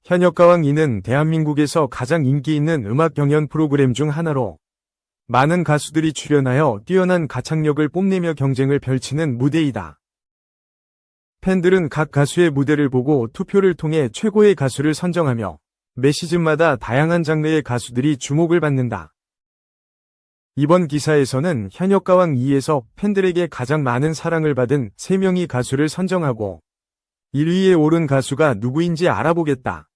현역가왕 2는 대한민국에서 가장 인기 있는 음악 경연 프로그램 중 하나로 많은 가수들이 출연하여 뛰어난 가창력을 뽐내며 경쟁을 펼치는 무대이다. 팬들은 각 가수의 무대를 보고 투표를 통해 최고의 가수를 선정하며 매 시즌마다 다양한 장르의 가수들이 주목을 받는다. 이번 기사에서는 현역가왕 2에서 팬들에게 가장 많은 사랑을 받은 3명의 가수를 선정하고 1위에 오른 가수가 누구인지 알아보겠다.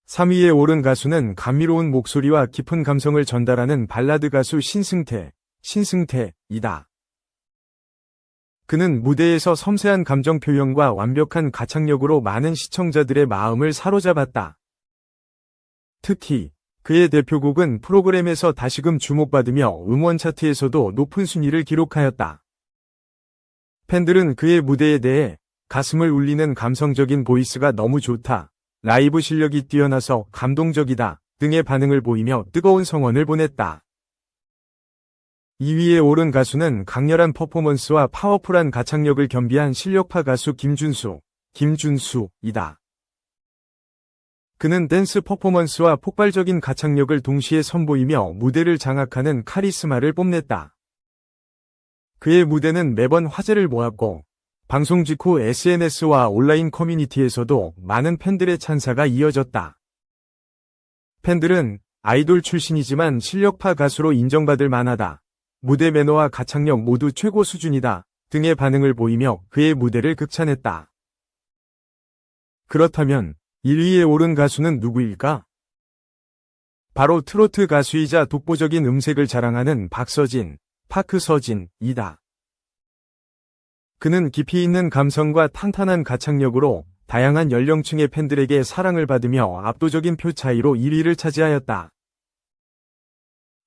3위에 오른 가수는 감미로운 목소리와 깊은 감성을 전달하는 발라드 가수 신승태이다. 그는 무대에서 섬세한 감정 표현과 완벽한 가창력으로 많은 시청자들의 마음을 사로잡았다. 특히 그의 대표곡은 프로그램에서 다시금 주목받으며 음원 차트에서도 높은 순위를 기록하였다. 팬들은 그의 무대에 대해 가슴을 울리는 감성적인 보이스가 너무 좋다, 라이브 실력이 뛰어나서 감동적이다 등의 반응을 보이며 뜨거운 성원을 보냈다. 2위에 오른 가수는 강렬한 퍼포먼스와 파워풀한 가창력을 겸비한 실력파 가수 김준수이다. 그는 댄스 퍼포먼스와 폭발적인 가창력을 동시에 선보이며 무대를 장악하는 카리스마를 뽐냈다. 그의 무대는 매번 화제를 모았고 방송 직후 SNS와 온라인 커뮤니티에서도 많은 팬들의 찬사가 이어졌다. 팬들은 아이돌 출신이지만 실력파 가수로 인정받을 만하다, 무대 매너와 가창력 모두 최고 수준이다 등의 반응을 보이며 그의 무대를 극찬했다. 그렇다면 1위에 오른 가수는 누구일까? 바로 트로트 가수이자 독보적인 음색을 자랑하는 파크서진이다. 그는 깊이 있는 감성과 탄탄한 가창력으로 다양한 연령층의 팬들에게 사랑을 받으며 압도적인 표 차이로 1위를 차지하였다.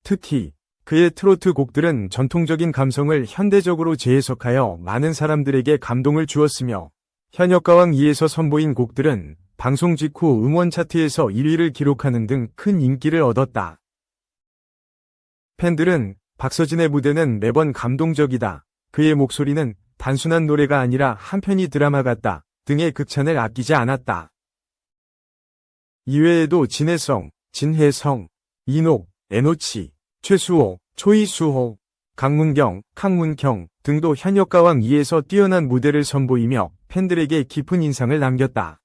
특히 그의 트로트 곡들은 전통적인 감성을 현대적으로 재해석하여 많은 사람들에게 감동을 주었으며 현역가왕 2에서 선보인 곡들은 방송 직후 음원 차트에서 1위를 기록하는 등 큰 인기를 얻었다. 팬들은 박서진의 무대는 매번 감동적이다, 그의 목소리는 단순한 노래가 아니라 한편의 드라마 같다 등의 극찬을 아끼지 않았다. 이외에도 진혜성, 이녹, 에노치, 최수호, 초이수호, 강문경 등도 현역가왕 2에서 뛰어난 무대를 선보이며 팬들에게 깊은 인상을 남겼다.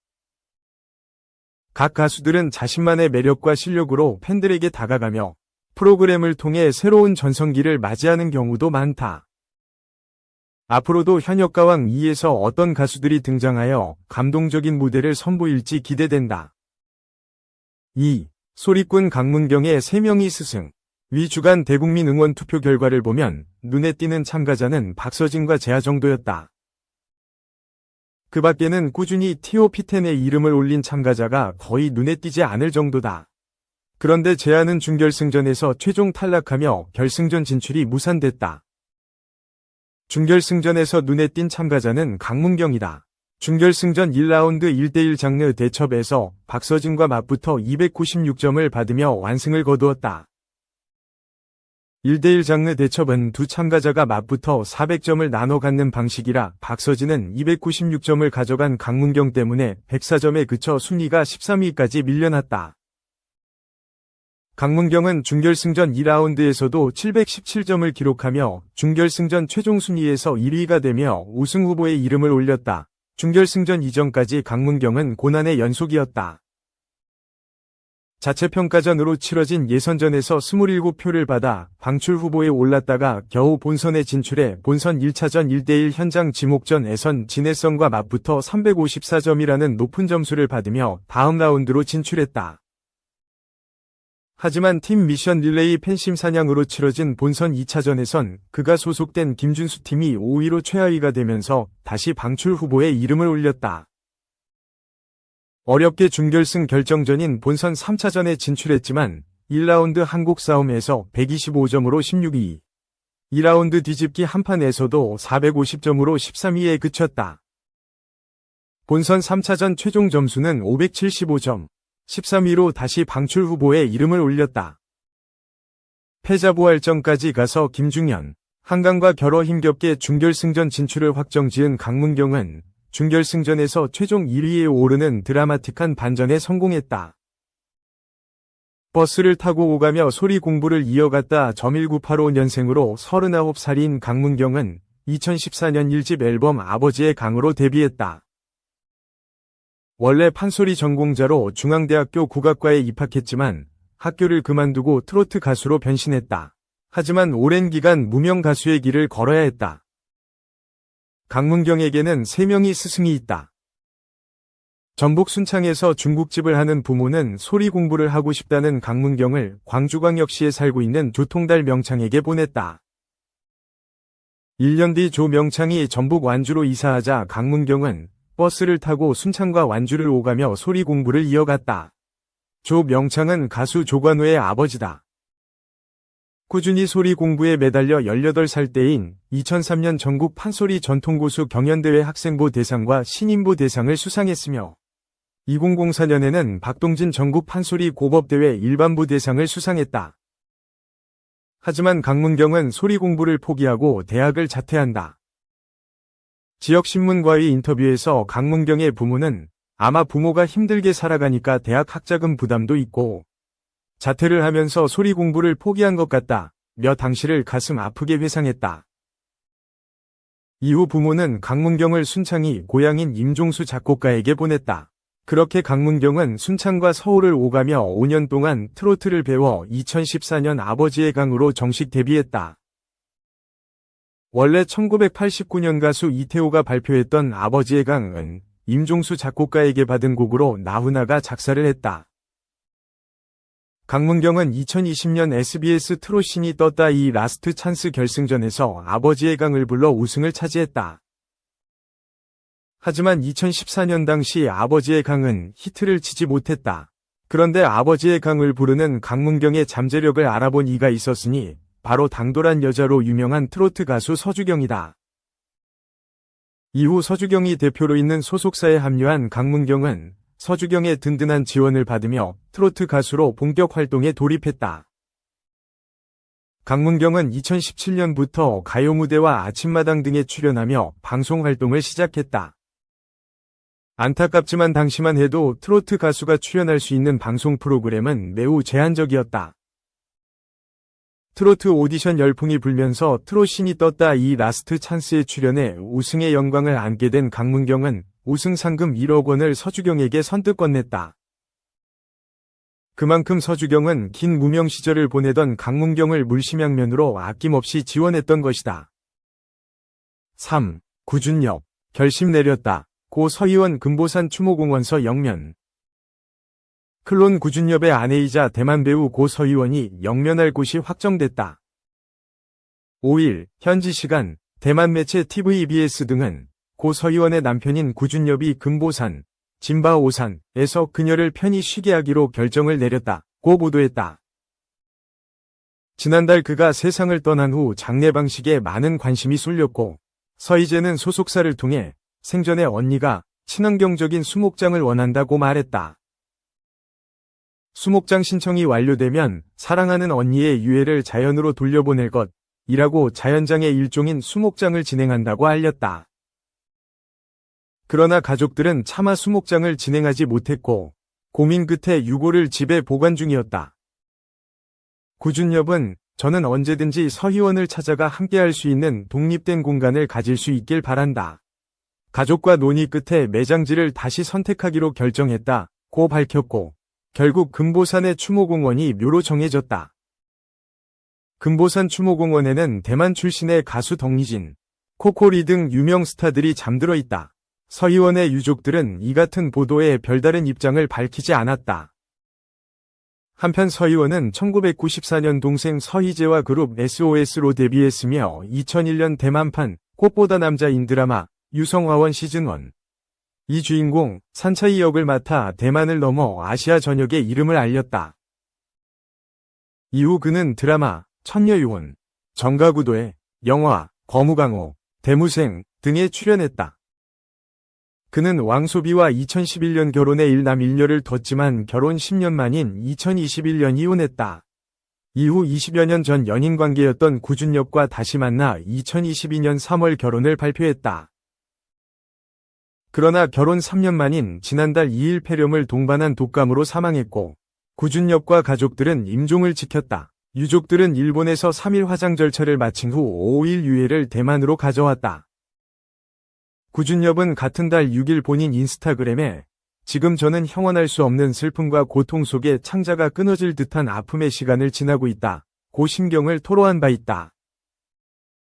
각 가수들은 자신만의 매력과 실력으로 팬들에게 다가가며 프로그램을 통해 새로운 전성기를 맞이하는 경우도 많다. 앞으로도 현역가왕 2에서 어떤 가수들이 등장하여 감동적인 무대를 선보일지 기대된다. 2. 소리꾼 강문경의 3명의 스승. 위 주간 대국민 응원 투표 결과를 보면 눈에 띄는 참가자는 박서진과 재하 정도였다. 그 밖에는 꾸준히 TOP10에 이름을 올린 참가자가 거의 눈에 띄지 않을 정도다. 그런데 재하는 준결승전에서 최종 탈락하며 결승전 진출이 무산됐다. 준결승전에서 눈에 띈 참가자는 강문경이다. 준결승전 1라운드 1대1 장르 대첩에서 박서진과 맞붙어 296점을 받으며 완승을 거두었다. 1대1 장르 대첩은 두 참가자가 맞붙어 400점을 나눠 갖는 방식이라 박서진은 296점을 가져간 강문경 때문에 104점에 그쳐 순위가 13위까지 밀려났다. 강문경은 준결승전 2라운드에서도 717점을 기록하며 준결승전 최종 순위에서 1위가 되며 우승 후보에 이름을 올렸다. 준결승전 이전까지 강문경은 고난의 연속이었다. 자체평가전으로 치러진 예선전에서 27표를 받아 방출 후보에 올랐다가 겨우 본선에 진출해 본선 1차전 1대1 현장 지목전에선 진혜성과 맞붙어 354점이라는 높은 점수를 받으며 다음 라운드로 진출했다. 하지만 팀 미션 릴레이 팬심 사냥으로 치러진 본선 2차전에선 그가 소속된 김준수 팀이 5위로 최하위가 되면서 다시 방출 후보에 이름을 올렸다. 어렵게 준결승 결정전인 본선 3차전에 진출했지만 1라운드 한국 싸움에서 125점으로 16위, 2라운드 뒤집기 한판에서도 450점으로 13위에 그쳤다. 본선 3차전 최종 점수는 575점, 13위로 다시 방출 후보에 이름을 올렸다. 패자부활전까지 가서 김중현, 한강과 겨뤄 힘겹게 준결승전 진출을 확정지은 강문경은 준결승전에서 최종 1위에 오르는 드라마틱한 반전에 성공했다. 버스를 타고 오가며 소리 공부를 이어갔다. 1985년생으로 39살인 강문경은 2014년 1집 앨범 아버지의 강으로 데뷔했다. 원래 판소리 전공자로 중앙대학교 국악과에 입학했지만 학교를 그만두고 트로트 가수로 변신했다. 하지만 오랜 기간 무명 가수의 길을 걸어야 했다. 강문경에게는 3명의 스승이 있다. 전북 순창에서 중국집을 하는 부모는 소리 공부를 하고 싶다는 강문경을 광주광역시에 살고 있는 조통달 명창에게 보냈다. 1년 뒤 조 명창이 전북 완주로 이사하자 강문경은 버스를 타고 순창과 완주를 오가며 소리 공부를 이어갔다. 조 명창은 가수 조관우의 아버지다. 꾸준히 소리 공부에 매달려 18살 때인 2003년 전국 판소리 전통고수 경연대회 학생부 대상과 신인부 대상을 수상했으며 2004년에는 박동진 전국 판소리 고법대회 일반부 대상을 수상했다. 하지만 강문경은 소리 공부를 포기하고 대학을 자퇴한다. 지역신문과의 인터뷰에서 강문경의 부모는 아마 부모가 힘들게 살아가니까 대학 학자금 부담도 있고 자퇴를 하면서 소리 공부를 포기한 것 같다 며 당시를 가슴 아프게 회상했다. 이후 부모는 강문경을 순창이 고향인 임종수 작곡가에게 보냈다. 그렇게 강문경은 순창과 서울을 오가며 5년 동안 트로트를 배워 2014년 아버지의 강으로 정식 데뷔했다. 원래 1989년 가수 이태호가 발표했던 아버지의 강은 임종수 작곡가에게 받은 곡으로 나훈아가 작사를 했다. 강문경은 2020년 SBS 트롯신이 떴다 이 라스트 찬스 결승전에서 아버지의 강을 불러 우승을 차지했다. 하지만 2014년 당시 아버지의 강은 히트를 치지 못했다. 그런데 아버지의 강을 부르는 강문경의 잠재력을 알아본 이가 있었으니 바로 당돌한 여자로 유명한 트로트 가수 서주경이다. 이후 서주경이 대표로 있는 소속사에 합류한 강문경은 서주경의 든든한 지원을 받으며 트로트 가수로 본격 활동에 돌입했다. 강문경은 2017년부터 가요 무대와 아침마당 등에 출연하며 방송 활동을 시작했다. 안타깝지만 당시만 해도 트로트 가수가 출연할 수 있는 방송 프로그램은 매우 제한적이었다. 트로트 오디션 열풍이 불면서 트롯신이 떴다 이 라스트 찬스에 출연해 우승의 영광을 안게 된 강문경은 우승 상금 1억 원을 서주경에게 선뜻 건넸다. 그만큼 서주경은 긴 무명 시절을 보내던 강문경을 물심양면으로 아낌없이 지원했던 것이다. 3. 구준엽. 결심 내렸다. 고 서희원 금보산 추모공원서 영면. 클론 구준엽의 아내이자 대만 배우 고 서희원이 영면할 곳이 확정됐다. 5일 현지 시간 대만 매체 TVBS 등은 고 서희원의 남편인 구준엽이 금보산, 진바오산에서 그녀를 편히 쉬게 하기로 결정을 내렸다고 보도했다. 지난달 그가 세상을 떠난 후 장례 방식에 많은 관심이 쏠렸고 서희재는 소속사를 통해 생전에 언니가 친환경적인 수목장을 원한다고 말했다. 수목장 신청이 완료되면 사랑하는 언니의 유해를 자연으로 돌려보낼 것이라고 자연장의 일종인 수목장을 진행한다고 알렸다. 그러나 가족들은 차마 수목장을 진행하지 못했고 고민 끝에 유골을 집에 보관 중이었다. 구준엽은 저는 언제든지 서희원을 찾아가 함께할 수 있는 독립된 공간을 가질 수 있길 바란다. 가족과 논의 끝에 매장지를 다시 선택하기로 결정했다고 밝혔고 결국 금보산의 추모공원이 묘로 정해졌다. 금보산 추모공원에는 대만 출신의 가수 덕리진, 코코리 등 유명 스타들이 잠들어 있다. 서희원의 유족들은 이 같은 보도에 별다른 입장을 밝히지 않았다. 한편 서희원은 1994년 동생 서희재와 그룹 SOS로 데뷔했으며 2001년 대만판 꽃보다 남자인 드라마 유성화원 시즌1 이 주인공 산차이 역을 맡아 대만을 넘어 아시아 전역에 이름을 알렸다. 이후 그는 드라마 천녀유혼, 정가구도에 영화 거무강호, 대무생 등에 출연했다. 그는 왕소비와 2011년 결혼해 1남 1녀를 뒀지만 결혼 10년 만인 2021년 이혼했다. 이후 20여 년 전 연인 관계였던 구준엽과 다시 만나 2022년 3월 결혼을 발표했다. 그러나 결혼 3년 만인 지난달 2일 폐렴을 동반한 독감으로 사망했고 구준엽과 가족들은 임종을 지켰다. 유족들은 일본에서 3일 화장 절차를 마친 후 5일 유해를 대만으로 가져왔다. 구준엽은 같은 달 6일 본인 인스타그램에 지금 저는 형언할 수 없는 슬픔과 고통 속에 창자가 끊어질 듯한 아픔의 시간을 지나고 있다. 고 심경을 토로한 바 있다.